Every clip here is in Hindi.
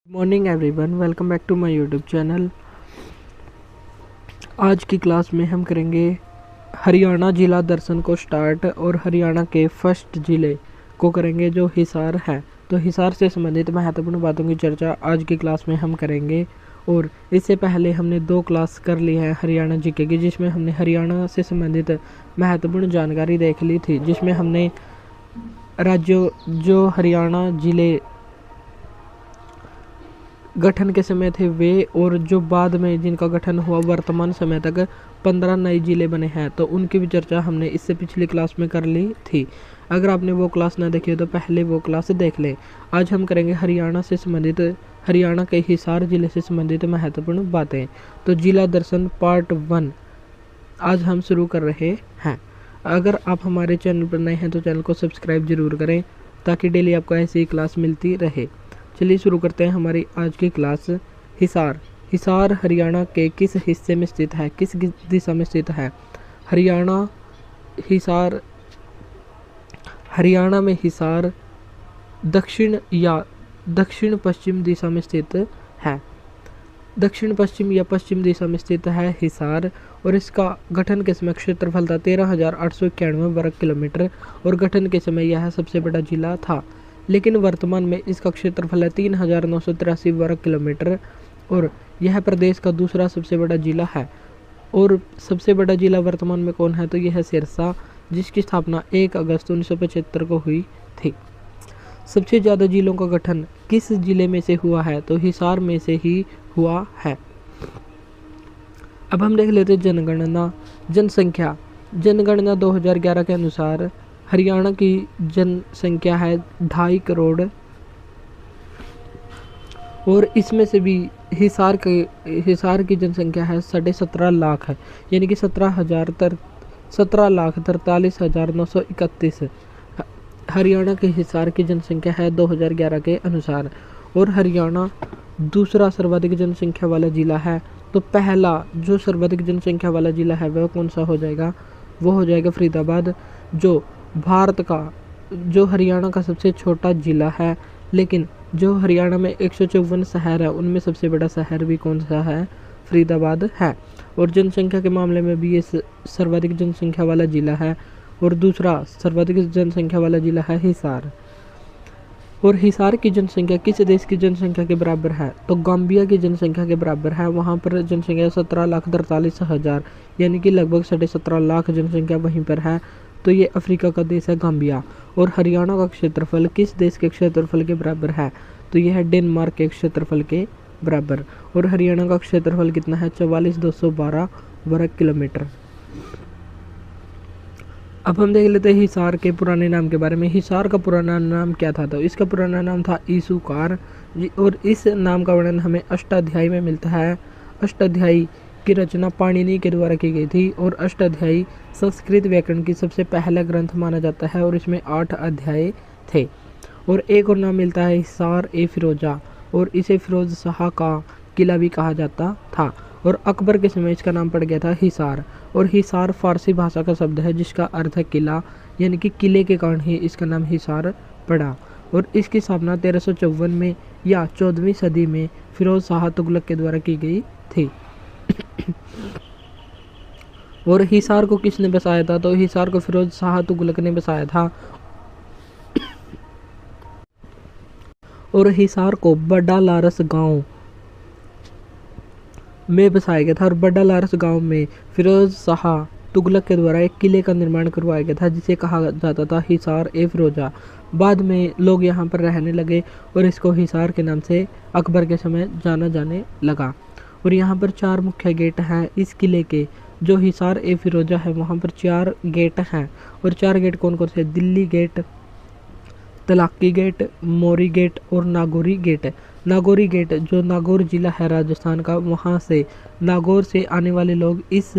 Morning everyone, welcome back to my YouTube channel. आज की क्लास में हम करेंगे हरियाणा जिला दर्शन को स्टार्ट और हरियाणा के फर्स्ट जिले को करेंगे जो हिसार है। तो हिसार से संबंधित महत्वपूर्ण बातों की चर्चा आज की क्लास में हम करेंगे। और इससे पहले हमने 2 क्लास कर ली है हरियाणा जीके की, जिसमें हमने हरियाणा से संबंधित महत्वपूर्ण जानकारी देख ली थी, जिसमें हमने राज्यों जो हरियाणा जिले गठन के समय थे वे और जो बाद में जिनका गठन हुआ वर्तमान समय तक 15 नए जिले बने हैं, तो उनकी भी चर्चा हमने इससे पिछली क्लास में कर ली थी। अगर आपने वो क्लास ना देखी हो तो पहले वो क्लास देख लें। आज हम करेंगे हरियाणा से संबंधित, हरियाणा के हिसार जिले से संबंधित महत्वपूर्ण बातें। तो जिला दर्शन पार्ट 1 आज हम शुरू कर रहे हैं। अगर आप हमारे चैनल पर नए हैं तो चैनल को सब्सक्राइब जरूर करें ताकि डेली आपको ऐसी क्लास मिलती रहे। चलिए शुरू करते हैं हमारी आज की क्लास। हिसार हरियाणा के किस हिस्से में स्थित है, किस दिशा में स्थित है? हरियाणा में हिसार दक्षिण या दक्षिण पश्चिम दिशा में स्थित है। दक्षिण पश्चिम या पश्चिम दिशा में स्थित है हिसार। और इसका गठन के समय क्षेत्रफल था 13,891 वर्ग किलोमीटर और गठन के समय यह सबसे बड़ा जिला था। लेकिन वर्तमान में इसका क्षेत्रफल है 3,983 वर्ग किलोमीटर और यह प्रदेश का दूसरा सबसे बड़ा जिला है। और सबसे बड़ा जिला वर्तमान में कौन है? तो यह है सिरसा, जिसकी स्थापना 1 अगस्त 1975 को हुई थी। सबसे ज़्यादा जिलों का गठन किस जिले में से हुआ है? तो हिसार में से ही हुआ है। अब हम देख लेते जनगणना। जनगणना 2011 के अनुसार हरियाणा की जनसंख्या है 2.5 करोड़ और इसमें से भी हिसार की जनसंख्या है 17.5 लाख है, यानी कि 17,43,931। हरियाणा के हिसार की जनसंख्या है 2011 के अनुसार। और हरियाणा दूसरा सर्वाधिक जनसंख्या वाला जिला है। तो पहला जो सर्वाधिक जनसंख्या वाला जिला है वह कौन सा हो जाएगा? वो हो जाएगा फरीदाबाद, जो हरियाणा का सबसे छोटा जिला है। लेकिन जो हरियाणा में 154 शहर है उनमें सबसे बड़ा शहर भी कौन सा है? फरीदाबाद है। और जनसंख्या के मामले में भी ये सर्वाधिक जनसंख्या वाला जिला है। और दूसरा सर्वाधिक जनसंख्या वाला जिला है हिसार। और हिसार की जनसंख्या किस देश की जनसंख्या के बराबर है? तो गाम्बिया की जनसंख्या के बराबर है। वहाँ पर जनसंख्या 17,43,000, यानी कि लगभग 17.5 लाख जनसंख्या वहीं पर है। तो ये अफ्रीका का देश है गाम्बिया। और हरियाणा का क्षेत्रफल किस देश के क्षेत्रफल के बराबर है? तो यह है डेनमार्क के क्षेत्रफल के बराबर। और हरियाणा का क्षेत्रफल कितना है? 44,212 वर्ग किलोमीटर। अब हम देख लेते हैं हिसार के पुराने नाम के बारे में। हिसार का पुराना नाम क्या था? तो इसका पुराना नाम था ईसुकार। और इस नाम का वर्णन हमें अष्टाध्यायी में मिलता है। अष्टाध्यायी की रचना पाणिनि के द्वारा की गई थी और अष्टाध्यायी संस्कृत व्याकरण की सबसे पहला ग्रंथ माना जाता है और इसमें 8 अध्याय थे। और एक और नाम मिलता है हिसार ए फिरोजा, और इसे फिरोज शाह का किला भी कहा जाता था। और अकबर के समय इसका नाम पड़ गया था हिसार। और हिसार फारसी भाषा का शब्द है जिसका अर्थ है किला, यानी कि किले के कारण ही इसका नाम हिसार पड़ा। और इसकी स्थापना 1354 में या 14वीं सदी में फिरोज शाह तुगलक के द्वारा की गई थी। और हिसार को किसने बसाया था? तो हिसार को फिरोज शाह तुगलक ने बसाया था। और हिसार को बड़ा लारस गांव में बसाया गया था। और बड़ा लारस गांव में फिरोज शाह तुगलक के द्वारा एक किले का निर्माण करवाया गया था जिसे कहा जाता था हिसार ए फिरोजा। बाद में लोग यहाँ पर रहने लगे और इसको हिसार के नाम से अकबर के समय जाना जाने लगा। और यहाँ पर 4 मुख्य गेट हैं इस किले के। जो हिसार ए फिरोजा है वहाँ पर 4 गेट हैं। और 4 गेट कौन कौन से? दिल्ली गेट, तलाकी गेट, मोरी गेट और नागौरी गेट। नागौरी गेट जो नागौर जिला है राजस्थान का, वहाँ से नागौर से आने वाले लोग इस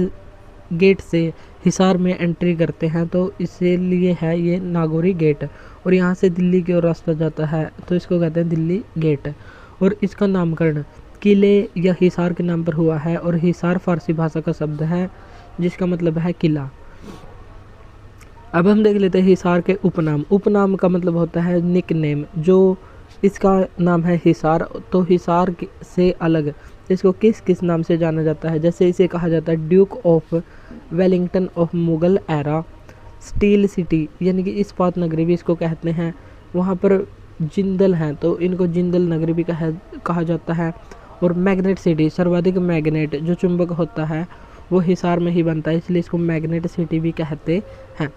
गेट से हिसार में एंट्री करते हैं, तो इसीलिए है ये नागौरी गेट। और यहाँ से दिल्ली की ओर रास्ता जाता है तो इसको कहते हैं दिल्ली गेट। और इसका नामकरण किले या हिसार के नाम पर हुआ है। और हिसार फारसी भाषा का शब्द है जिसका मतलब है किला। अब हम देख लेते हैं हिसार के उपनाम। उपनाम का मतलब होता है निक नेम, जो इसका नाम है हिसार। तो हिसार से अलग इसको किस किस नाम से जाना जाता है? जैसे इसे कहा जाता है Duke of Wellington of Mughal era, steel city यानी कि इस्पात नगरी भी इसको कहते हैं। वहाँ पर जिंदल हैं तो इनको जिंदल नगरी भी कहा जाता है। और मैग्नेट सिटी, सर्वाधिक मैग्नेट जो चुंबक होता है वो हिसार में ही बनता है, इसलिए इसको मैग्नेट सिटी भी कहते हैं।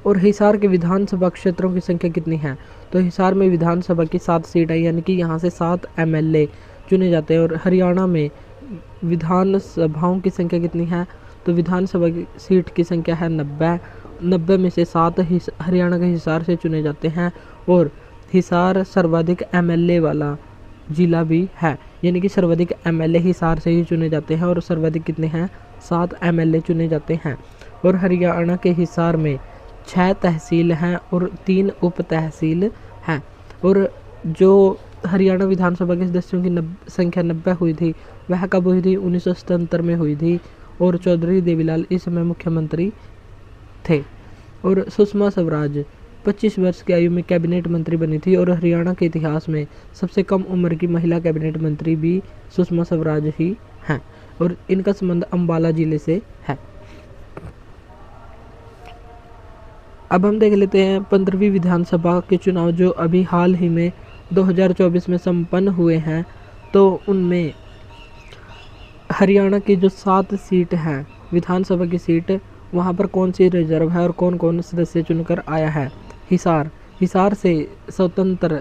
और हिसार के विधानसभा क्षेत्रों की संख्या कितनी है? तो हिसार में विधानसभा की 7 सीट है, यानी कि यहाँ से 7 एमएलए चुने जाते हैं। और हरियाणा में विधानसभाओं की संख्या कितनी है? तो विधानसभा की सीट की संख्या है 90 में से 7 हरियाणा के हिसार से चुने जाते हैं। और हिसार सर्वाधिक एमएलए वाला जिला भी है, यानी कि सर्वाधिक एमएलए हिसार से ही चुने जाते हैं। और सर्वाधिक कितने हैं? 7 एमएलए चुने जाते हैं। और हरियाणा के हिसार में 6 तहसील हैं और 3 उप तहसील हैं। और जो हरियाणा विधानसभा के सदस्यों की संख्या 90 हुई थी, वह कब हुई थी? 1977 में हुई थी। और चौधरी देवीलाल इस समय मुख्यमंत्री थे। और सुषमा स्वराज 25 वर्ष की आयु में कैबिनेट मंत्री बनी थी। और हरियाणा के इतिहास में सबसे कम उम्र की महिला कैबिनेट मंत्री भी सुषमा स्वराज ही हैं। और इनका संबंध अंबाला जिले से है। अब हम देख लेते हैं 15वीं विधानसभा के चुनाव जो अभी हाल ही में 2024 में संपन्न हुए हैं। तो उनमें हरियाणा की जो 7 सीट हैं विधानसभा की सीट, वहाँ पर कौन सी रिजर्व है और कौन कौन सदस्य चुनकर आया है? हिसार से स्वतंत्र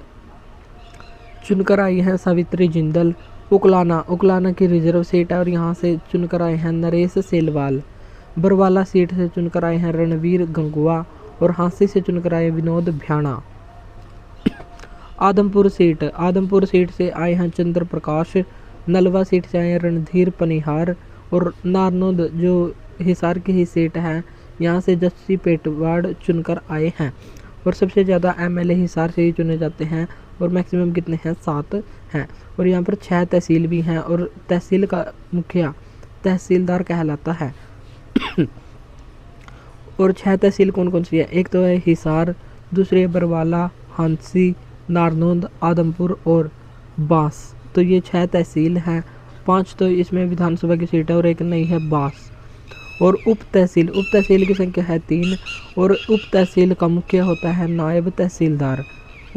चुनकर आई हैं सावित्री जिंदल। उकलाना की रिजर्व सीट है और यहाँ से चुनकर आए हैं नरेश सेलवाल। बरवाला सीट से चुनकर आए हैं रणवीर गंगुआ। और हांसी से चुनकर आए विनोद भ्याणा। आदमपुर सीट से आए हैं चंद्र प्रकाश। नलवा सीट से आए हैं रणधीर पनिहार। और नारनौंद जो हिसार की ही सीट है, यहाँ से जस्सी पेटवाड़ चुनकर आए हैं। और सबसे ज़्यादा एमएलए हिसार से ही चुने जाते हैं और मैक्सिमम कितने हैं? 7 हैं। और यहाँ पर 6 तहसील भी हैं और तहसील का मुखिया तहसीलदार कहलाता है। और 6 तहसील कौन कौन सी है? एक तो है हिसार, दूसरी है बरवाला, हांसी, नारनौंद, आदमपुर और बांस। तो ये 6 तहसील हैं। 5 तो इसमें विधानसभा की सीट है और एक नहीं है, बांस। और उप तहसील की संख्या है 3। और उप तहसील का मुखिया होता है नायब तहसीलदार।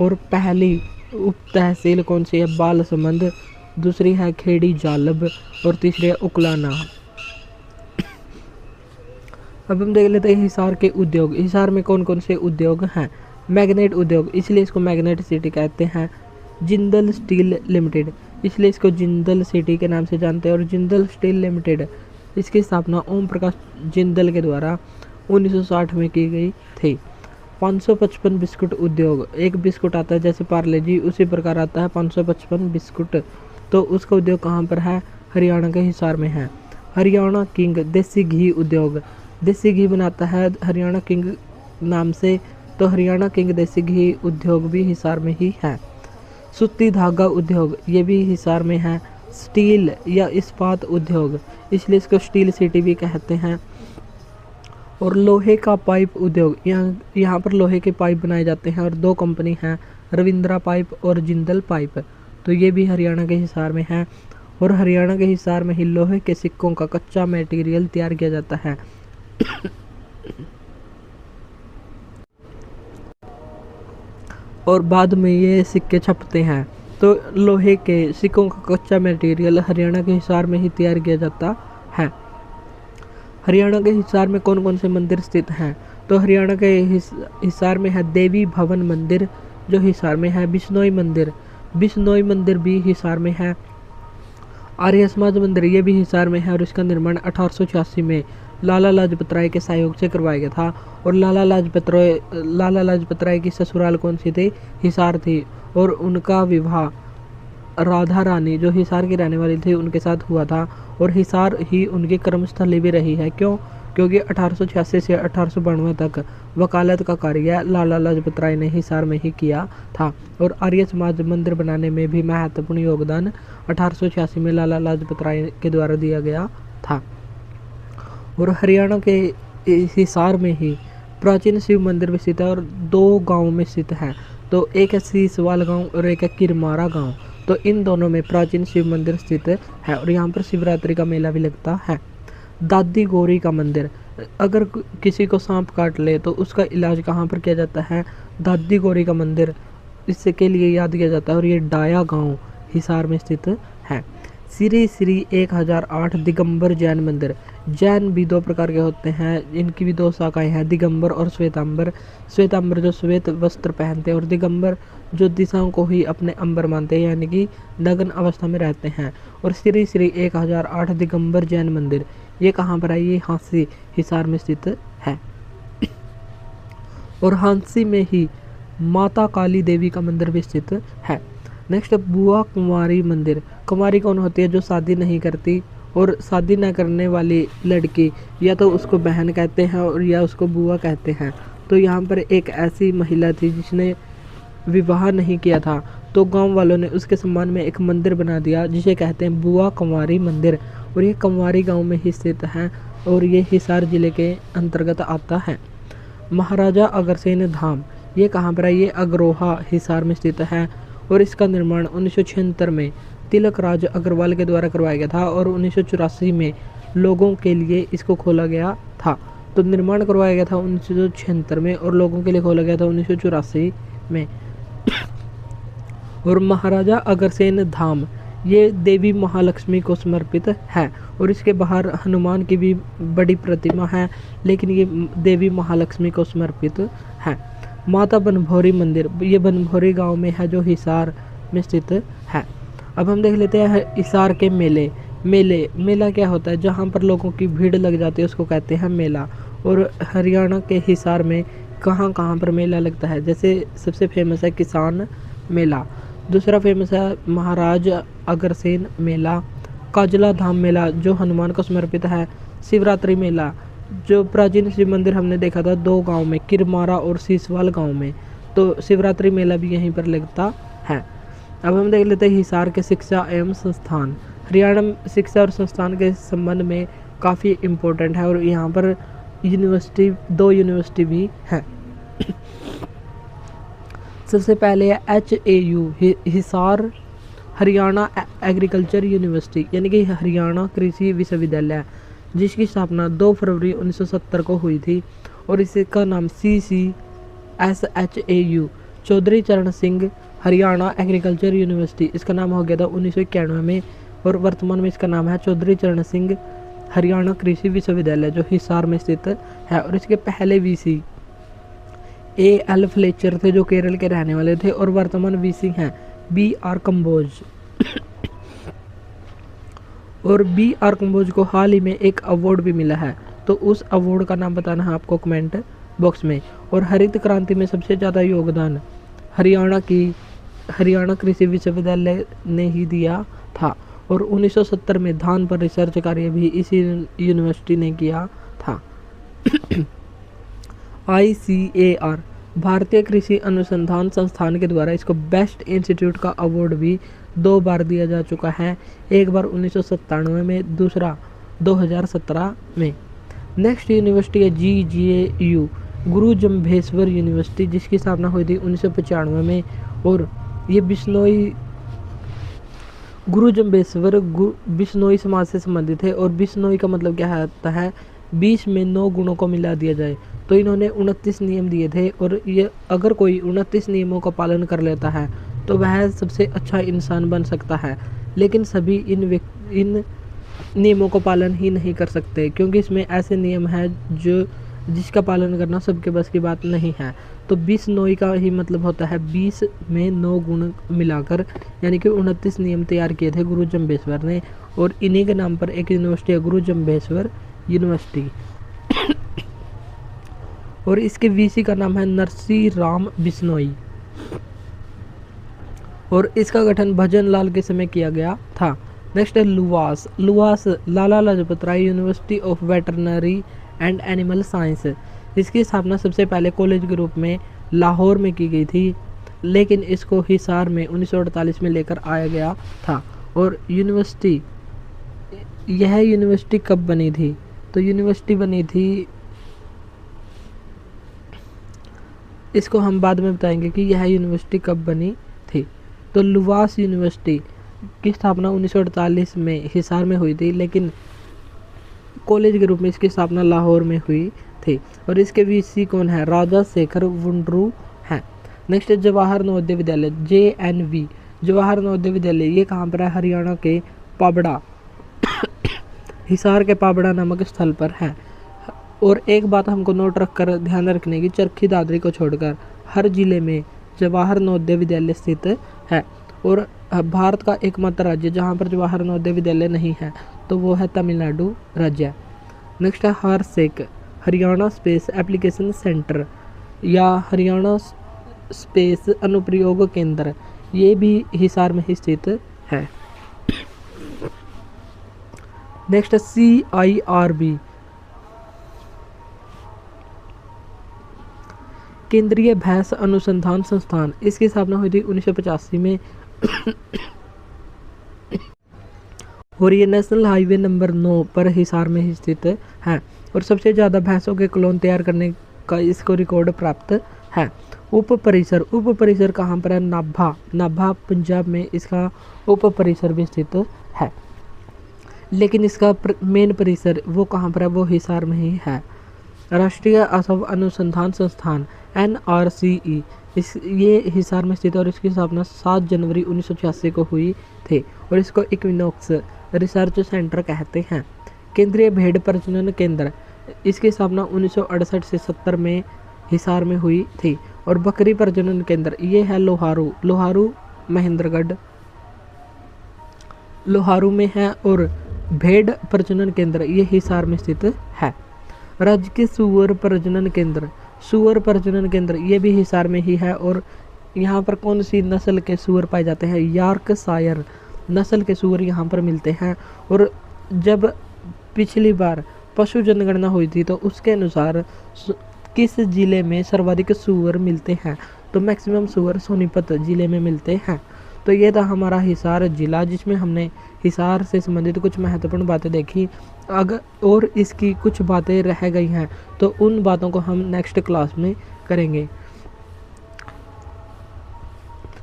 और पहली उप तहसील कौन सी है? बालसमंद, दूसरी है खेड़ी जालब और तीसरी है उकलाना। अब हम देख लेते हैं हिसार के उद्योग। हिसार में कौन कौन से उद्योग हैं? मैग्नेट उद्योग, इसलिए इसको मैग्नेट सिटी कहते हैं। जिंदल स्टील लिमिटेड, इसलिए इसको जिंदल सिटी के नाम से जानते हैं। और जिंदल स्टील लिमिटेड, इसकी स्थापना ओम प्रकाश जिंदल के द्वारा 1960 में की गई थी। 555 बिस्कुट उद्योग, एक बिस्कुट आता है जैसे पार्ले जी, उसी प्रकार आता है 555 बिस्कुट। तो उसका उद्योग कहाँ पर है? हरियाणा के हिसार में है। हरियाणा किंग देसी घी उद्योग, देसी घी बनाता है हरियाणा किंग नाम से। तो हरियाणा किंग देसी घी उद्योग भी हिसार में ही है। सूती धागा उद्योग, ये भी हिसार में है। स्टील या इस्पात उद्योग, इसलिए इसको स्टील सिटी भी कहते हैं। और लोहे का पाइप उद्योग, यहाँ पर लोहे के पाइप बनाए जाते हैं और 2 कंपनी हैं, रविंद्रा पाइप और जिंदल पाइप। तो ये भी हरियाणा के हिसार में है। और हरियाणा के हिसार में ही लोहे के सिक्कों का कच्चा मटेरियल तैयार किया जाता है। और बाद में ये सिक्के छपते हैं। तो लोहे के सिक्कों का कच्चा मटेरियल हरियाणा के हिसार में ही तैयार किया जाता है। हरियाणा के हिसार में कौन कौन से मंदिर स्थित हैं? तो हरियाणा के हिसार में है देवी भवन मंदिर जो हिसार में है। बिश्नोई मंदिर भी हिसार में है। आर्य समाज मंदिर ये भी हिसार में है और इसका निर्माण 1886 में लाला लाजपत राय के सहयोग से करवाया गया था। और लाला लाजपत राय की ससुराल कौन सी थी? हिसार थी। और उनका विवाह राधा रानी जो हिसार की रहने वाली थी उनके साथ हुआ था। और हिसार ही उनकी कर्मस्थली भी रही है। क्यों? क्योंकि 1886 से 1892 तक वकालत का कार्य लाला लाजपत राय ने हिसार में ही किया था। और आर्य समाज मंदिर बनाने में भी महत्वपूर्ण योगदान 1886 में लाला लाजपत राय के द्वारा दिया गया था। और हरियाणा के हिसार में ही प्राचीन शिव मंदिर भी स्थित है और 2 गाँव में स्थित है। तो एक है सीसवाल गाँव और एक है किरमारा गाँव। तो इन दोनों में प्राचीन शिव मंदिर स्थित है और यहाँ पर शिवरात्रि का मेला भी लगता है। दादी गौरी का मंदिर, अगर किसी को सांप काट ले तो उसका इलाज कहाँ पर किया जाता है? दादी गौरी का मंदिर इससे के लिए याद किया जाता है और ये डाया गांव हिसार में स्थित है। श्री श्री 1008 दिगंबर जैन मंदिर, जैन भी 2 प्रकार के होते हैं, इनकी भी 2 शाखाएं हैं, दिगंबर और श्वेतांबर। श्वेतांबर जो श्वेत वस्त्र पहनते हैं और दिगंबर जो दिशाओं को ही अपने अंबर मानते हैं, यानी कि नग्न अवस्था में रहते हैं। और श्री श्री 1008 दिगंबर जैन मंदिर ये कहाँ पर है? ये हांसी हिसार में स्थित है। और हांसी में ही माता काली देवी का मंदिर भी स्थित है। नेक्स्ट बुआ कुंवारी मंदिर, कुंवारी कौन होती है? जो शादी नहीं करती, और शादी न करने वाली लड़की या तो उसको बहन कहते हैं और या उसको बुआ कहते हैं। तो यहाँ पर एक ऐसी महिला थी जिसने विवाह नहीं किया था, तो गांव वालों ने उसके सम्मान में एक मंदिर बना दिया जिसे कहते हैं बुआ कुंवारी मंदिर। और ये कुंवारी गांव में ही स्थित है और ये हिसार जिले के अंतर्गत आता है। महाराजा अग्रसेन धाम ये कहाँ पर है? ये अग्रोहा हिसार में स्थित है और इसका निर्माण 1976 में तिलक राज अग्रवाल के द्वारा करवाया गया था और 1984 में लोगों के लिए इसको खोला गया था। तो निर्माण करवाया गया था 1976 में और लोगों के लिए खोला गया था 1984 में। और महाराजा अग्रसेन धाम ये देवी महालक्ष्मी को समर्पित है और इसके बाहर हनुमान की भी बड़ी प्रतिमा है, लेकिन ये देवी महालक्ष्मी को समर्पित है। माता बनभौरी मंदिर ये बनभौरी गांव में है जो हिसार में स्थित है। अब हम देख लेते हैं हिसार के मेला क्या होता है? जहां पर लोगों की भीड़ लग जाती है उसको कहते हैं मेला। और हरियाणा के हिसार में कहाँ कहाँ पर मेला लगता है? जैसे सबसे फेमस है किसान मेला, दूसरा फेमस है महाराज अग्रसेन मेला, काजला धाम मेला जो हनुमान को समर्पित है, शिवरात्रि मेला जो प्राचीन शिव मंदिर हमने देखा था 2 गांव में, किरमारा और सीसवाल गांव में, तो शिवरात्रि मेला भी यहीं पर लगता है। अब हम देख लेते हैं हिसार के शिक्षा एवं संस्थान। हरियाणा में शिक्षा और संस्थान के संबंध में काफ़ी इम्पोर्टेंट है और यहाँ पर यूनिवर्सिटी 2 यूनिवर्सिटी भी है। सबसे पहले है HAU Hisar Haryana agriculture university, यानी कि हरियाणा कृषि विश्वविद्यालय, जिसकी स्थापना 2 फरवरी 1970 को हुई थी और इसका नाम CCSHAU चौधरी चरण सिंह हरियाणा एग्रीकल्चर यूनिवर्सिटी इसका नाम हो गया था 1991 में और वर्तमान में इसका नाम है चौधरी चरण सिंह हरियाणा कृषि विश्वविद्यालय जो हिसार में स्थित है। और इसके पहले VC AL फ्लेचर थे जो केरल के रहने वाले थे और वर्तमान VC हैं BR कंबोज। और BR कंबोज को हाल ही में एक अवार्ड भी मिला है, तो उस अवार्ड का नाम बताना है आपको कमेंट बॉक्स में। और हरित क्रांति में सबसे ज़्यादा योगदान हरियाणा कृषि विश्वविद्यालय ने ही दिया था और 1970 में धान पर रिसर्च कार्य भी इसी यूनिवर्सिटी ने किया था। ICAR भारतीय कृषि अनुसंधान संस्थान के द्वारा इसको बेस्ट इंस्टीट्यूट का अवार्ड भी 2 बार दिया जा चुका है, एक बार 1997 में, दूसरा 2017 में। नेक्स्ट यूनिवर्सिटी है GJU गुरु जम्भेश्वर यूनिवर्सिटी जिसकी स्थापना हुई थी 1995 में और ये बिश्नोई गुरु जम्भेश्वर बिश्नोई समाज से संबंधित है। और बिश्नोई का मतलब क्या होता है? 20 में 9 गुणों को मिला दिया जाए। तो इन्होंने 29 नियम दिए थे और ये अगर कोई 29 नियमों का पालन कर लेता है तो वह सबसे अच्छा इंसान बन सकता है, लेकिन सभी इन नियमों को पालन ही नहीं कर सकते क्योंकि इसमें ऐसे नियम हैं जिसका पालन करना सबके बस की बात नहीं है। तो 20 नोई का ही मतलब होता है 20 में 9 गुण मिलाकर, यानी कि 29 नियम तैयार किए थे गुरु जम्भेश्वर ने और इन्हीं के नाम पर एक यूनिवर्सिटी है गुरु जम्भेश्वर यूनिवर्सिटी। और इसके VC का नाम है नरसी राम बिश्नोई और इसका गठन भजन लाल के समय किया गया था। नेक्स्ट है LUVAS Lala Lajpat Rai university of veterinary and animal science. इसकी स्थापना सबसे पहले कॉलेज के रूप में लाहौर में की गई थी, लेकिन इसको हिसार में 1948 में लेकर आया गया था। और यह यूनिवर्सिटी कब बनी थी? तो यूनिवर्सिटी बनी थी इसको हम बाद में बताएंगे कि यह यूनिवर्सिटी कब बनी थी। तो लुवास यूनिवर्सिटी की स्थापना 1948 में हिसार में हुई थी, लेकिन कॉलेज के रूप में इसकी स्थापना लाहौर में हुई थी। और इसके वीसी कौन है? राजा शेखर वुंडरू हैं। नेक्स्ट जवाहर नवोदय विद्यालय JNV, जवाहर नवोदय विद्यालय ये कहाँ पर है? हरियाणा के पाबड़ा, हिसार के पाबड़ा नामक स्थल पर है। और एक बात हमको नोट रखकर ध्यान रखने की, चरखी दादरी को छोड़कर हर जिले में जवाहर नवोदय विद्यालय स्थित है। और भारत का एकमात्र राज्य जहाँ पर जवाहर नवोदय विद्यालय नहीं है तो वो है तमिलनाडु राज्य। नेक्स्ट है हरसेक, हरियाणा स्पेस एप्लीकेशन सेंटर या हरियाणा स्पेस अनुप्रयोग केंद्र, ये भी हिसार में ही स्थित है। नेक्स्ट CIRB, केंद्रीय भैंस अनुसंधान संस्थान, इसकी स्थापना हुई थी 1985 में और ये नेशनल हाईवे नंबर 9 पर हिसार में ही स्थित है। और सबसे ज़्यादा भैंसों के क्लोन तैयार करने का इसको रिकॉर्ड प्राप्त है। उप परिसर कहाँ पर है? नाभा पंजाब में इसका उप परिसर भी स्थित है, लेकिन इसका मेन परिसर वो कहाँ पर है? वो हिसार में ही है। राष्ट्रीय असव अनुसंधान संस्थान NRCE, ये हिसार में स्थित है और इसकी स्थापना 7 जनवरी 1986 को हुई थी और इसको इक्विनॉक्स रिसर्च सेंटर कहते हैं। केंद्रीय भेड़ प्रजनन केंद्र, इसकी स्थापना 1968 से 70 में हिसार में हुई थी। और बकरी प्रजनन केंद्र ये है लोहारू महेंद्रगढ़ लोहारू में है। और भेड़ प्रजनन केंद्र ये हिसार में स्थित है। राज्य के सुअर प्रजनन केंद्र ये भी हिसार में ही है। और यहाँ पर कौन सी नस्ल के सुअर पाए जाते हैं? यॉर्कशायर नस्ल के सुअर यहाँ पर मिलते हैं। और जब पिछली बार पशु जनगणना हुई थी तो उसके अनुसार किस जिले में सर्वाधिक सुअर मिलते हैं? तो मैक्सिमम सुअर सोनीपत जिले में मिलते हैं। तो ये था हमारा हिसार जिला, जिसमें हमने हिसार से संबंधित कुछ महत्वपूर्ण बातें देखी। अगर और इसकी कुछ बातें रह गई हैं तो उन बातों को हम नेक्स्ट क्लास में करेंगे।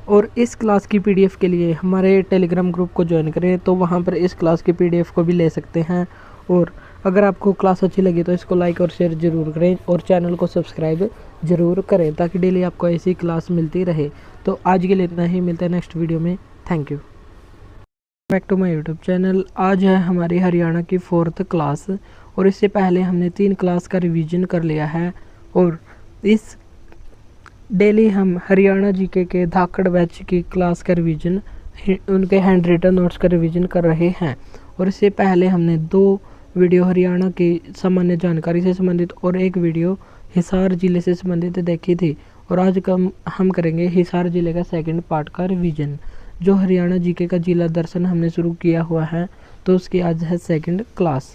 और इस क्लास की PDF के लिए हमारे टेलीग्राम ग्रुप को ज्वाइन करें, तो वहाँ पर इस क्लास की PDF को भी ले सकते हैं। और अगर आपको क्लास अच्छी लगी तो इसको लाइक और शेयर ज़रूर करें और चैनल को सब्सक्राइब ज़रूर करें ताकि डेली आपको ऐसी क्लास मिलती रहे। तो आज के लिए इतना ही, मिलते हैं नेक्स्ट वीडियो में। Thank you. Back to my YouTube channel. आज है हमारी हरियाणा की 4th क्लास और इससे पहले हमने 3 क्लास का रिवीजन कर लिया है। और इस डेली हम हरियाणा GK के धाकड़ बैच की क्लास का रिवीजन, उनके हैंड रिटन नोट्स का रिवीजन कर रहे हैं। और इससे पहले हमने 2 वीडियो हरियाणा की सामान्य जानकारी से संबंधित और एक वीडियो हिसार ज़िले से संबंधित देखी थी। और आज हम करेंगे हिसार ज़िले का 2nd पार्ट का रिवीजन। जो हरियाणा GK का जिला दर्शन हमने शुरू किया हुआ है तो उसकी आज है 2nd क्लास।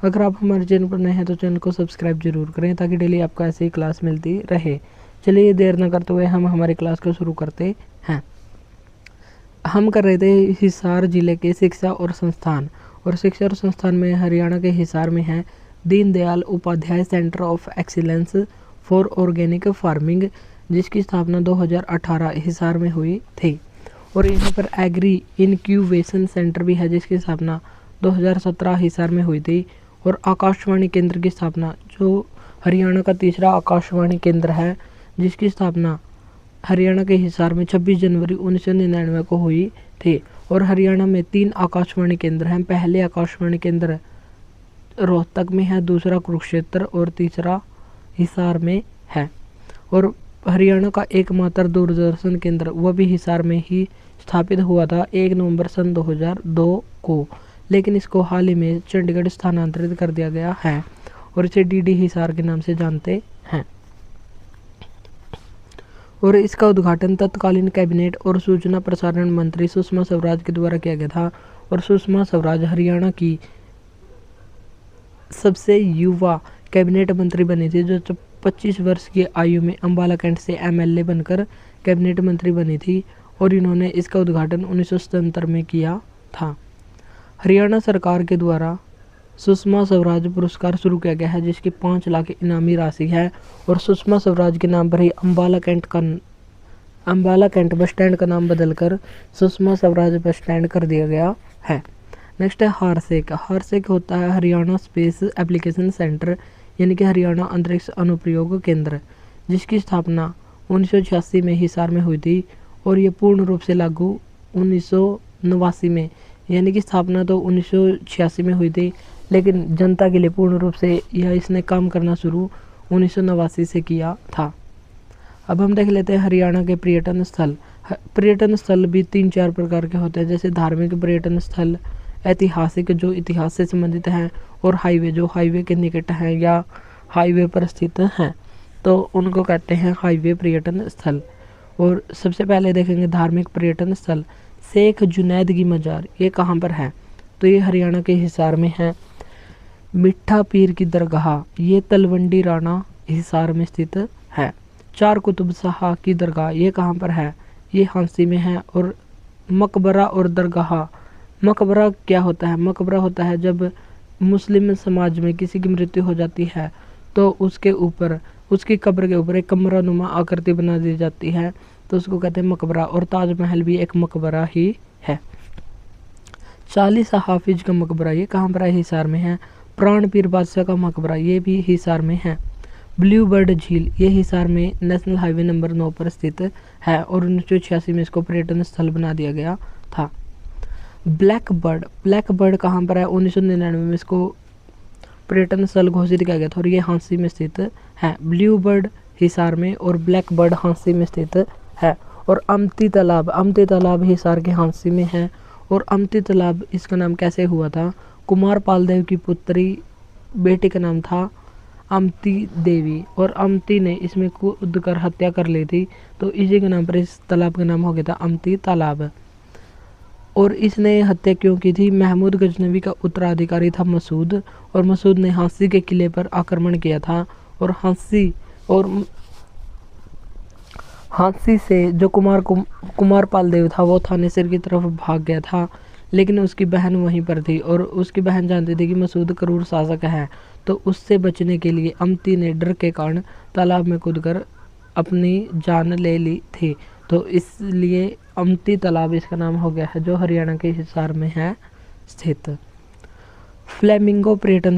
अगर आप हमारे चैनल पर नए हैं तो चैनल को सब्सक्राइब जरूर करें ताकि डेली आपको ऐसे ही क्लास मिलती रहे। चलिए देर न करते हुए हम हमारी क्लास को शुरू करते हैं। हम कर रहे थे हिसार ज़िले के शिक्षा और संस्थान। और शिक्षा और संस्थान में हरियाणा के हिसार में है Deendayal Upadhyay centre of excellence for organic farming, जिसकी स्थापना 2018 हिसार में हुई थी। और यहाँ पर एग्री इनक्यूबेशन सेंटर भी है जिसकी स्थापना 2017 हिसार में हुई थी। और आकाशवाणी केंद्र की स्थापना, जो हरियाणा का 3रा आकाशवाणी केंद्र है जिसकी स्थापना हरियाणा के हिसार में 26 जनवरी 1999 को हुई थी। और हरियाणा में 3 आकाशवाणी केंद्र हैं। पहले आकाशवाणी केंद्र रोहतक में है, दूसरा कुरुक्षेत्र और तीसरा हिसार में है। और हरियाणा का एकमात्र दूरदर्शन केंद्र वह भी हिसार में ही स्थापित हुआ था 1 नवंबर सन 2002 को, लेकिन इसको हाल ही में चंडीगढ़ स्थानांतरित कर दिया गया है और इसे DD हिसार के नाम से जानते हैं। और इसका उद्घाटन तत्कालीन कैबिनेट और सूचना प्रसारण मंत्री सुषमा स्वराज के द्वारा किया गया था। और सुषमा स्वराज हरियाणा की सबसे युवा कैबिनेट मंत्री बनी थी, जो 25 वर्ष की आयु में अम्बाला कैंट से MLA बनकर कैबिनेट मंत्री बनी थी। और इन्होंने इसका उद्घाटन 1977 में किया था। हरियाणा सरकार के द्वारा सुषमा स्वराज पुरस्कार शुरू किया गया है जिसकी 5 लाख इनामी राशि है। और सुषमा स्वराज के नाम पर ही अम्बाला कैंट बस स्टैंड का नाम बदलकर सुषमा स्वराज बस स्टैंड कर दिया गया है। नेक्स्ट है हारसेक। हारसेक होता है हरियाणा स्पेस एप्लीकेशन सेंटर, यानी कि हरियाणा अंतरिक्ष अनुप्रयोग केंद्र, जिसकी स्थापना 1986 में हिसार में हुई थी। और ये पूर्ण रूप से लागू 1989 में, यानी कि स्थापना तो 1986 में हुई थी, लेकिन जनता के लिए पूर्ण रूप से यह इसने काम करना शुरू 1989 से किया था। अब हम देख लेते हैं हरियाणा के पर्यटन स्थल। पर्यटन स्थल भी 3-4 प्रकार के होते हैं, जैसे धार्मिक पर्यटन स्थल, ऐतिहासिक जो इतिहास से संबंधित हैं, और हाईवे जो हाईवे के निकट हैं या हाईवे पर स्थित हैं, तो उनको कहते हैं हाईवे पर्यटन स्थल। और सबसे पहले देखेंगे धार्मिक पर्यटन स्थल। शेख जुनैद की मजार, ये कहाँ पर है? तो ये हरियाणा के हिसार में है। मिठा पीर की दरगाह, ये तलवंडी राणा हिसार में स्थित है। चार कुतुब शाह की दरगाह, ये कहाँ पर है? ये हांसी में है। और मकबरा और दरगाह, मकबरा क्या होता है? मकबरा होता है जब मुस्लिम समाज में किसी की मृत्यु हो जाती है तो उसके ऊपर, उसकी कब्र के ऊपर एक कमरा नुमा आकृति बना दी जाती है, तो उसको कहते हैं मकबरा। और ताजमहल भी एक मकबरा ही है। 40 हाफिज का मकबरा, ये कहाँ पर है? हिसार में है। प्राण पीर बादशाह का मकबरा, ये भी हिसार में है। ब्लू बर्ड झील, ये हिसार में नेशनल हाईवे नंबर 9 पर स्थित है और 1986 में इसको पर्यटन स्थल बना दिया गया था। ब्लैक बर्ड कहाँ पर है? 1999 में इसको पर्यटन स्थल घोषित किया गया था और ये हांसी में स्थित है। ब्लू बर्ड हिसार में और ब्लैक बर्ड हांसी में स्थित है। और अमती तालाब हिसार के हांसी में है। और अमती तालाब, इसका नाम कैसे हुआ था? कुमार पाल देव की पुत्री बेटी का नाम था अमती देवी, और अमती ने इसमें कूद कर हत्या कर ली थी, तो इसी के नाम पर इस तालाब का नाम हो गया था अमती तालाब। और इसने हत्या क्यों की थी? महमूद गजनवी का उत्तराधिकारी था मसूद, और मसूद ने हांसी के किले पर आक्रमण किया था। और हांसी से जो कुमार पाल देव था वो थानेसर की तरफ भाग गया था, लेकिन उसकी बहन वहीं पर थी और उसकी बहन जानती थी कि मसूद क्रूर शासक है, तो उससे बचने के लिए अमती ने डर के कारण तालाब में कूदकर अपनी जान ले ली थी, तो इसलिए अमती तालाब इसका नाम हो गया है, जो हरियाणा के हिसार में है स्थित। फ्लेमिंगो पर्यटन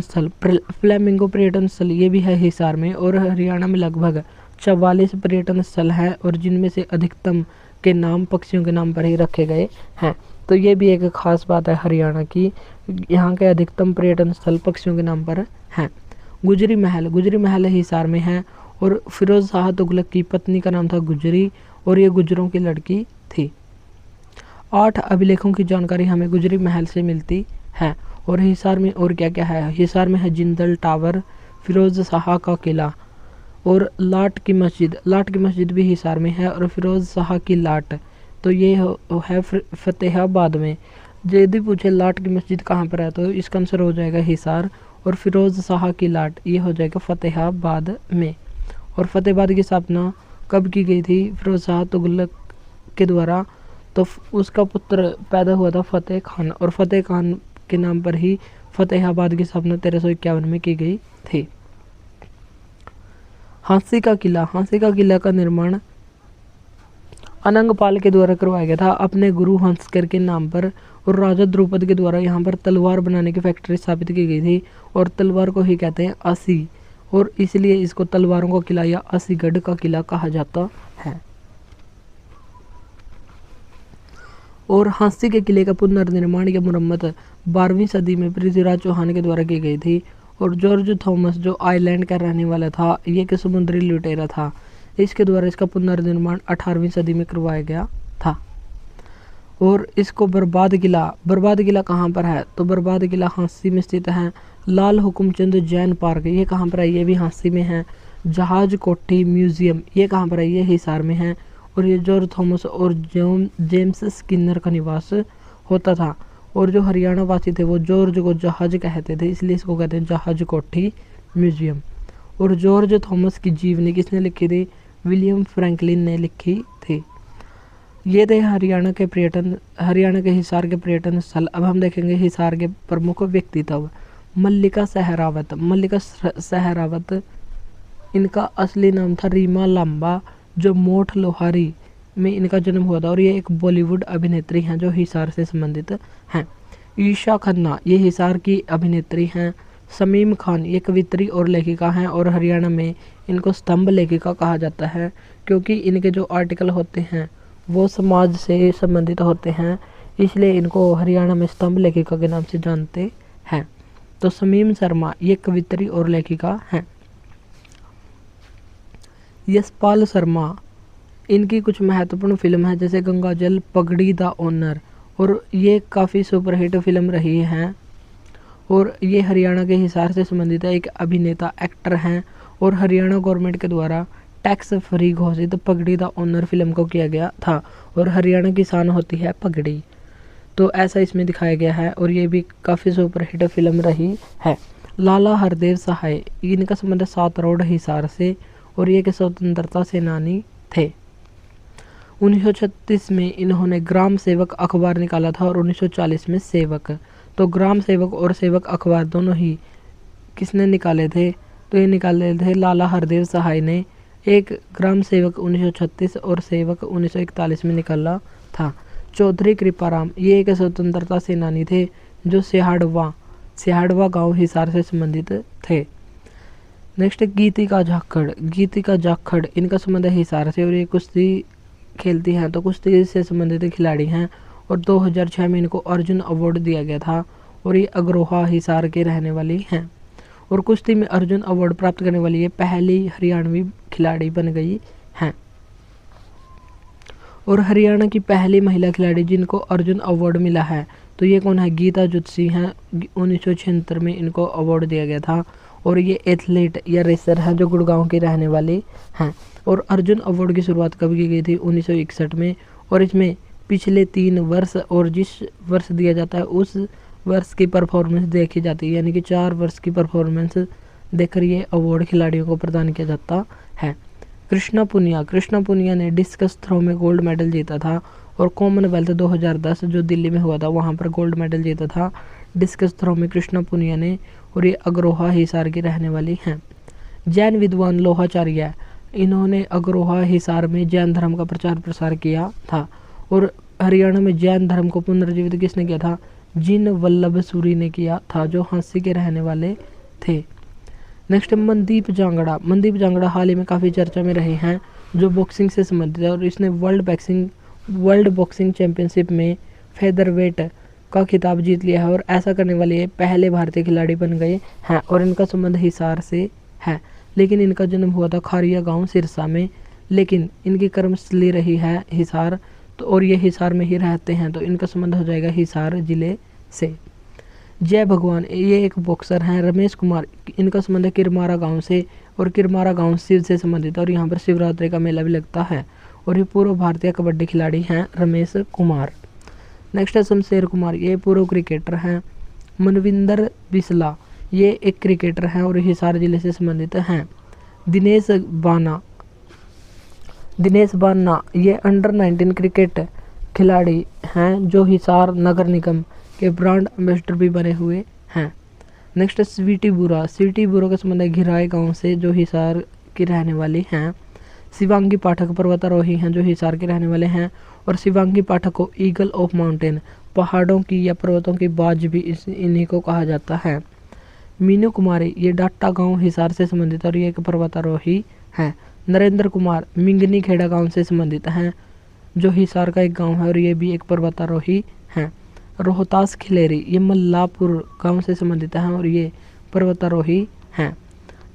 स्थल ये भी है हिसार में, और हरियाणा में लगभग 44 पर्यटन स्थल हैं, और जिनमें से अधिकतम के नाम पक्षियों के नाम पर ही रखे गए हैं। तो ये भी एक खास बात है हरियाणा की, यहाँ के अधिकतम पर्यटन स्थल पक्षियों के नाम पर हैं। गुजरी महल हिसार में है, और फिरोज शाह तुगलक की पत्नी का नाम था गुजरी, और ये गुजरों की लड़की थी। 8 अभिलेखों की जानकारी हमें गुजरी महल से मिलती है। और हिसार में और क्या क्या है? हिसार में है जिंदल टावर, फिरोज शाह का किला, और लाट की मस्जिद भी हिसार में है, और फिरोज शाह की लाट, तो ये है फतेहाबाद में। यदि पूछे लाट की मस्जिद कहाँ पर है, तो इसका आंसर हो जाएगा हिसार, और फिरोज शाह की लाट ये हो जाएगा फतेहाबाद में। और फतेहाबाद की स्थापना कब की गई थी? फिरोज शाह तुगलक के द्वारा, तो उसका पुत्र पैदा हुआ था फतेह खान, और फतेह खान के नाम पर ही फतेहाबाद की स्थापना 1351 में की गई थी। हांसी का किला का निर्माण अनंगपाल के द्वारा करवाया गया था अपने गुरु हंसकर के नाम पर, और राजा द्रुपद के द्वारा यहाँ पर तलवार बनाने की फैक्ट्री स्थापित की गई थी, और तलवार को ही कहते हैं असी, और इसलिए इसको तलवारों का किला या असीगढ़ का किला कहा जाता है। और हांसी के किले का पुनर्निर्माण या मुरम्मत 12वीं सदी में पृथ्वीराज चौहान के द्वारा की गई थी, और जॉर्ज थॉमस जो आइलैंड का रहने वाला था, ये एक समुद्री लुटेरा था, इसके द्वारा इसका पुनर्निर्माण 18वीं सदी में करवाया गया था। और इसको बर्बाद किला कहाँ पर है? तो बर्बाद किला हांसी में स्थित है। लाल हुकुमचंद जैन पार्क, ये कहाँ पर है? ये भी हांसी में है। जहाज कोठी म्यूजियम, ये कहाँ पर है? ये हिसार में है। और ये जॉर्ज थॉमस और जेम्स स्किनर का निवास होता था, और जो हरियाणा वासी थे वो जॉर्ज को जहाज कहते थे, इसलिए इसको कहते हैं जहाज कोठी म्यूजियम। और जॉर्ज थॉमस की जीवनी किसने लिखी थी? विलियम फ्रैंकलिन ने लिखी थी। ये थे हरियाणा के हिसार के पर्यटन स्थल। अब हम देखेंगे हिसार के प्रमुख व्यक्तित्व। मल्लिका सहरावत। मल्लिका सहरावत, इनका असली नाम था रीमा लांबा, जो मोठ लोहारी में इनका जन्म हुआ था और ये एक बॉलीवुड अभिनेत्री हैं जो हिसार से संबंधित हैं। ईशा खन्ना, ये हिसार की अभिनेत्री हैं। शमीम खान, ये कवित्री और लेखिका हैं और हरियाणा में इनको स्तंभ लेखिका कहा जाता है, क्योंकि इनके जो आर्टिकल होते हैं वो समाज से संबंधित होते हैं, इसलिए इनको हरियाणा में स्तंभ लेखिका के नाम से जानते हैं। तो शमीम शर्मा, ये कवित्री और लेखिका हैं। यशपाल शर्मा, इनकी कुछ महत्वपूर्ण फिल्म है जैसे गंगाजल, पगड़ी, द ओनर, और ये काफ़ी सुपरहिट फिल्म रही हैं। और ये हरियाणा के हिसार से संबंधित एक अभिनेता एक्टर हैं और हरियाणा गवर्नमेंट के द्वारा टैक्स फ्री घोषित पगड़ी द ओनर फिल्म को किया गया था। और हरियाणा की शान होती है पगड़ी, तो ऐसा इसमें दिखाया गया है और ये भी काफ़ी सुपरहिट फिल्म रही है। लाला हरदेव सहाय, इनका संबंध सात रोड हिसार से और ये के स्वतंत्रता सेनानी थे। 1936 में इन्होंने ग्राम सेवक अखबार निकाला था और 1940 में सेवक। तो ग्राम सेवक और सेवक अखबार दोनों ही किसने निकाले थे? तो ये निकाले थे लाला हरदेव सहाय ने। एक ग्राम सेवक 1936 और सेवक 1941 में निकाला था। चौधरी कृपाराम, ये एक स्वतंत्रता सेनानी थे जो सिहाड़वा गांव हिसार से संबंधित थे। नेक्स्ट गीतिका जाखड़। गीतिका जाखड़, इनका संबंध है हिसार से और ये कुश्ती खेलती हैं, तो कुश्ती से संबंधित खिलाड़ी हैं और 2006 में इनको अर्जुन अवार्ड दिया गया था और ये अग्रोहा हिसार के रहने वाली हैं और कुश्ती में अर्जुन अवार्ड प्राप्त करने वाली ये पहली हरियाणवी खिलाड़ी बन गई हैं। और हरियाणा की पहली महिला खिलाड़ी जिनको अर्जुन अवार्ड मिला है तो ये कौन है? गीता जुत्सी हैं। 1976 में इनको अवार्ड दिया गया था और ये एथलीट या रेसर हैं जो गुड़गांव की रहने वाली हैं। और अर्जुन अवार्ड की शुरुआत कब की गई थी? 1961 में, और इसमें पिछले 3 वर्ष और जिस वर्ष दिया जाता है उस वर्ष की परफॉर्मेंस देखी जाती है, यानी कि 4 वर्ष की परफॉर्मेंस देखकर ये अवार्ड खिलाड़ियों को प्रदान किया जाता है। कृष्णा पुनिया ने डिस्कस थ्रो में गोल्ड मेडल जीता था और कॉमनवेल्थ 2010 जो दिल्ली में हुआ था वहाँ पर गोल्ड मेडल जीता था डिस्कस थ्रो में कृष्णा पुनिया ने, और ये अग्रोहा हिसार की रहने वाली हैं। जैन विद्वान लोहाचार्य, इन्होंने अग्रोहा हिसार में जैन धर्म का प्रचार प्रसार किया था और हरियाणा में जैन धर्म को पुनर्जीवित किसने किया था? जिन वल्लभ सूरी ने किया था जो हाँसी के रहने वाले थे। नेक्स्ट मनदीप जांगड़ा हाल ही में काफ़ी चर्चा में रहे हैं जो बॉक्सिंग से संबंधित है और इसने वर्ल्ड बॉक्सिंग चैंपियनशिप में फेदरवेट का खिताब जीत लिया है और ऐसा करने वाले ये पहले भारतीय खिलाड़ी बन गए हैं और इनका संबंध हिसार से है, लेकिन इनका जन्म हुआ था खारिया गांव सिरसा में, लेकिन इनकी कर्मस्थली रही है हिसार, तो और ये हिसार में ही रहते हैं, तो इनका संबंध हो जाएगा हिसार जिले से। जय भगवान, ये एक बॉक्सर हैं। रमेश कुमार, इनका संबंध है किरमारा गांव से और किरमारा गांव शिव से संबंधित है और यहाँ पर शिवरात्रि का मेला भी लगता है और ये पूर्व भारतीय कबड्डी खिलाड़ी हैं रमेश कुमार। नेक्स्ट है शमशेर कुमार, ये पूर्व क्रिकेटर हैं। मनविंदर बिस्ला, ये एक क्रिकेटर हैं और हिसार जिले से संबंधित हैं। दिनेश बान्ना, ये अंडर 19 क्रिकेट खिलाड़ी हैं जो हिसार नगर निगम के ब्रांड एम्बेसडर भी बने हुए हैं। नेक्स्ट स्वीटी बुरा का संबंध है घिराए गांव से जो हिसार की रहने वाली हैं। शिवांगी पाठक पर्वतारोही हैं जो हिसार के रहने वाले हैं और शिवांगी पाठक को ईगल ऑफ माउंटेन, पहाड़ों की या पर्वतों की बाज भी इन्हीं को कहा जाता है। मीनू कुमारी, ये डाटा गांव हिसार से संबंधित और ये एक पर्वतारोही हैं। नरेंद्र कुमार मिंगनी खेड़ा गांव से संबंधित हैं जो हिसार का एक गांव है और ये भी एक पर्वतारोही हैं। रोहतास खिलेरी, ये मल्लापुर गांव से संबंधित हैं और ये पर्वतारोही हैं।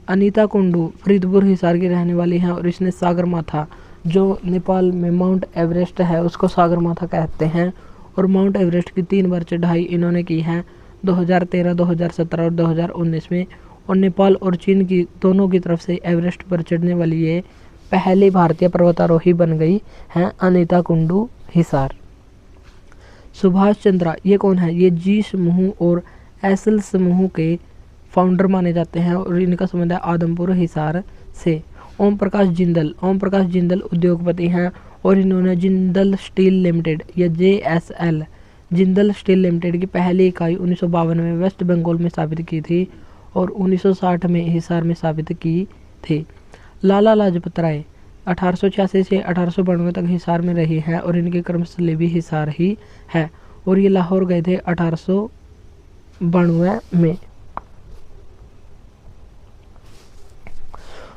अनीता कुंडू फरीदपुर हिसार की रहने वाली हैं और इसने सागरमाथा जो नेपाल में माउंट एवरेस्ट है उसको सागरमाथा कहते हैं और माउंट एवरेस्ट की 3 बार चढ़ाई इन्होंने की है 2013, 2017 और 2019 में, और नेपाल और चीन की दोनों की तरफ से एवरेस्ट पर चढ़ने वाली ये पहली भारतीय पर्वतारोही बन गई हैं अनीता कुंडू हिसार। सुभाष चंद्रा, ये कौन है? ये जी समूह और एसएल समूह के फाउंडर माने जाते हैं और इनका संबंध है आदमपुर हिसार से। ओम प्रकाश जिंदल उद्योगपति हैं और इन्होंने जिंदल स्टील लिमिटेड या जिंदल स्टील लिमिटेड की पहली इकाई 1952 में वेस्ट बंगाल में स्थापित की थी और 1960 में हिसार में स्थापित की थी। लाला लाजपत राय 1886 से 1892 तक हिसार में रही है और इनकी कर्मस्थली भी हिसार ही है और ये लाहौर गए थे 1892 में।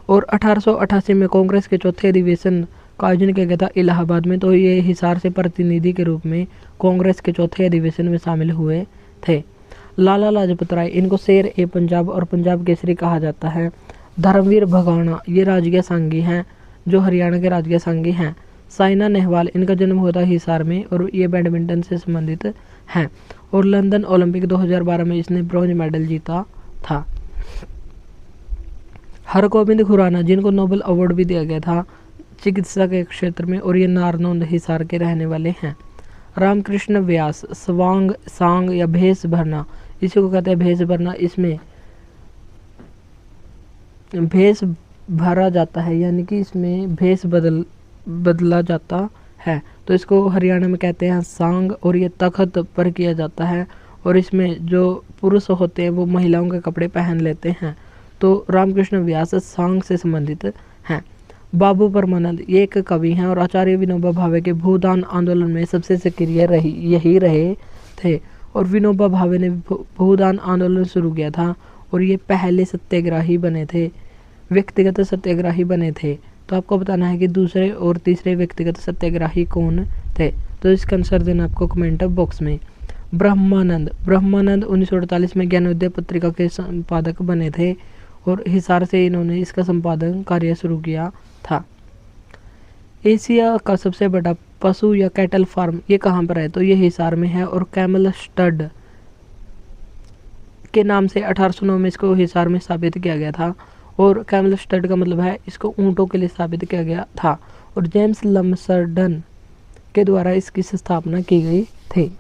और 1888 में कांग्रेस के चौथे अधिवेशन का आयोजन किया गया था इलाहाबाद में, तो ये हिसार से प्रतिनिधि के रूप में कांग्रेस के चौथे अधिवेशन में शामिल हुए थे। लाला लाजपत राय, इनको शेर ए पंजाब और पंजाब केसरी कहा जाता है। धर्मवीर भगवाना, ये राजकीय सांगी हैं जो हरियाणा के राजकीय सांगी हैं। साइना नेहवाल, इनका जन्म हुआ था हिसार में और ये बैडमिंटन से संबंधित हैं और लंदन ओलंपिक 2012 में इसने ब्रॉन्ज मेडल जीता था। हरगोविंद खुराना, जिनको नोबेल अवार्ड भी दिया गया था चिकित्सा के क्षेत्र में और ये नारनौंद हिसार के रहने वाले हैं। रामकृष्ण व्यास, स्वांग सांग या भेष भरना, इसी को कहते हैं भेष भरना। इसमें भेष भरा जाता है यानी कि इसमें भेष बदला जाता है, तो इसको हरियाणा में कहते हैं सांग और ये तख्त पर किया जाता है और इसमें जो पुरुष होते हैं वो महिलाओं के कपड़े पहन लेते हैं। तो रामकृष्ण व्यास सांग से संबंधित हैं। बाबू परमानंद, ये एक कवि हैं और आचार्य विनोबा भावे के भूदान आंदोलन में सबसे सक्रिय यही रहे थे और विनोबा भावे ने भूदान आंदोलन शुरू किया था और ये पहले सत्याग्रही बने थे, व्यक्तिगत सत्याग्रही बने थे। तो आपको बताना है कि दूसरे और तीसरे व्यक्तिगत सत्याग्रही कौन थे, तो इसका आंसर देना आपको कमेंट बॉक्स में। ब्रह्मानंद 1948 में ज्ञानोदय पत्रिका के संपादक बने थे और हिसार से इन्होंने इसका संपादन कार्य शुरू किया था। एशिया का सबसे बड़ा पशु या कैटल फार्म ये कहाँ पर है, तो ये हिसार में है और कैमल स्टड के नाम से 1809 में इसको हिसार में स्थापित किया गया था और कैमल स्टड का मतलब है इसको ऊँटों के लिए स्थापित किया गया था और जेम्स लम्सडन के द्वारा इसकी स्थापना की गई थी।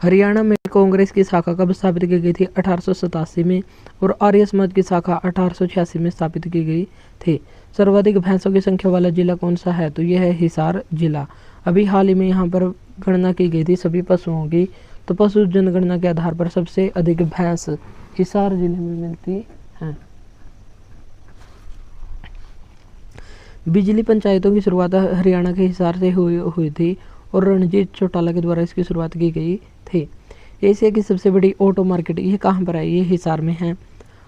हरियाणा में कांग्रेस की शाखा कब स्थापित की गई थी, 1887 में और आर्य समाज की शाखा 1886 में स्थापित की गई थी। सर्वाधिक भैंसों की संख्या वाला जिला कौन सा है, तो यह है हिसार जिला। अभी हाल ही में यहाँ पर गणना की गई थी सभी पशुओं की, तो पशु जनगणना के आधार पर सबसे अधिक भैंस हिसार जिले में मिलती हैं। बिजली पंचायतों की शुरुआत हरियाणा के हिसार से हुई थी और रणजीत चौटाला के द्वारा इसकी शुरुआत की गई थी। एशिया की सबसे बड़ी ऑटो मार्केट ये कहाँ पर है, ये हिसार में है।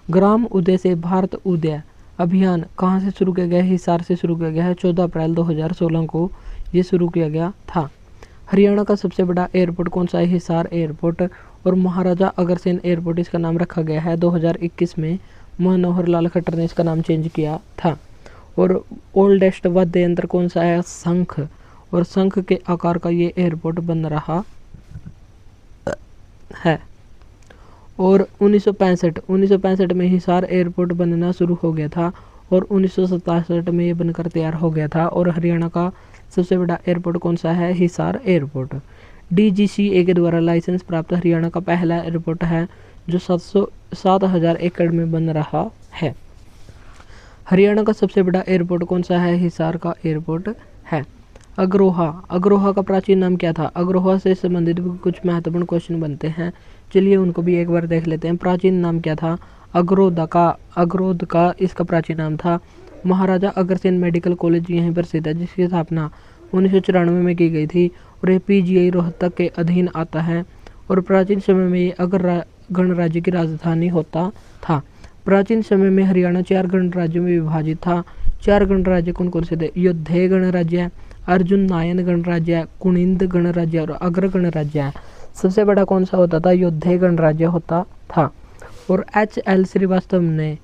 ग्राम उदय से भारत उदय अभियान कहाँ से शुरू किया गया है, हिसार से शुरू किया गया है। 14 अप्रैल 2016 को ये शुरू किया गया था। हरियाणा का सबसे बड़ा एयरपोर्ट कौन सा है, हिसार एयरपोर्ट और महाराजा अग्रसेन एयरपोर्ट इसका नाम रखा गया है। 2021 में मनोहर लाल खट्टर ने इसका नाम चेंज किया था। और ओल्डेस्ट वाद्य यंत्र कौन सा है, शंख, और शंख के आकार का ये एयरपोर्ट बन रहा है। और 1965 में हिसार एयरपोर्ट बनना शुरू हो गया था और 1967 में ये बनकर तैयार हो गया था। और हरियाणा का सबसे बड़ा एयरपोर्ट कौन सा है, हिसार एयरपोर्ट। DGCA के द्वारा लाइसेंस प्राप्त हरियाणा का पहला एयरपोर्ट है जो 7,000 एकड़ में बन रहा है। हरियाणा का सबसे बड़ा एयरपोर्ट कौन सा है, हिसार का एयरपोर्ट है। अग्रोहा का प्राचीन नाम क्या था, अग्रोहा से संबंधित भी कुछ महत्वपूर्ण क्वेश्चन बनते हैं, चलिए उनको भी एक बार देख लेते हैं। प्राचीन नाम क्या था, अग्रोध का इसका प्राचीन नाम था। महाराजा अग्रसेन मेडिकल कॉलेज यहीं पर स्थित है जिसकी स्थापना 1994 में की गई थी और ये PGI रोहतक के अधीन आता है और प्राचीन समय में ये अगर गणराज्य की राजधानी होता था। प्राचीन समय में हरियाणा 4 गणराज्यों में विभाजित था। 4 गणराज्य कौन कौन से थे, योद्धेय गणराज्य, अर्जुन नायन गणराज्य, कुनिंद गणराज्य और अग्र गणराज्य। सबसे बड़ा कौन सा होता था, योद्धेय गणराज्य होता था। और HL श्रीवास्तव ने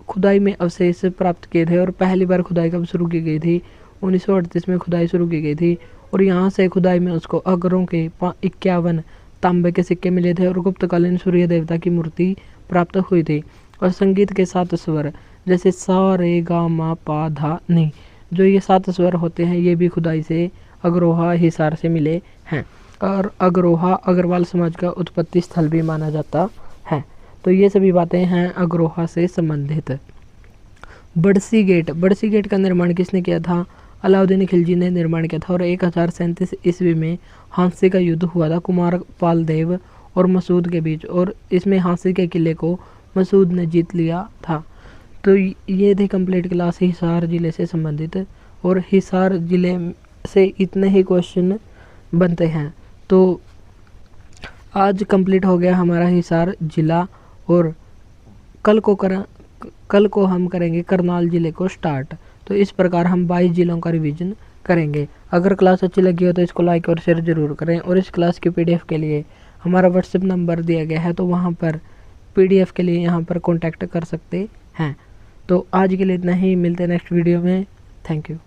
खुदाई में अवशेष प्राप्त किए थे और पहली बार खुदाई कब शुरू की गई थी, 1938 में खुदाई शुरू की गई थी और यहाँ से खुदाई में उसको अगरों के 51 तांबे के सिक्के मिले थे और गुप्तकालीन सूर्य देवता की मूर्ति प्राप्त हुई थी। और संगीत के 7 स्वर जैसे सा रे गा मा पा धा नी, जो ये 7 स्वर होते हैं ये भी खुदाई से अग्रोहा हिसार से मिले हैं और अग्रोहा अग्रवाल समाज का उत्पत्ति स्थल भी माना जाता है। तो ये सभी बातें हैं अग्रोहा से संबंधित। बड़सी गेट का निर्माण किसने किया था? अलाउद्दीन खिलजी ने निर्माण किया था। और 1037 ईस्वी में हाँसी का युद्ध हुआ था कुमार पाल देव और मसूद के बीच, और इसमें हाँसी के किले को मसूद ने जीत लिया था। तो ये थे कंप्लीट क्लास हिसार ज़िले से संबंधित, और हिसार ज़िले से इतने ही क्वेश्चन बनते हैं। तो आज कंप्लीट हो गया हमारा हिसार ज़िला, और कल को हम करेंगे करनाल ज़िले को स्टार्ट। तो इस प्रकार हम 22 ज़िलों का रिवीजन करेंगे। अगर क्लास अच्छी लगी हो तो इसको लाइक और शेयर ज़रूर करें, और इस क्लास की PDF के लिए हमारा व्हाट्सएप नंबर दिया गया है, तो वहाँ पर PDF के लिए यहाँ पर कॉन्टैक्ट कर सकते हैं। तो आज के लिए इतना ही, मिलते हैं नेक्स्ट वीडियो में। Thank you.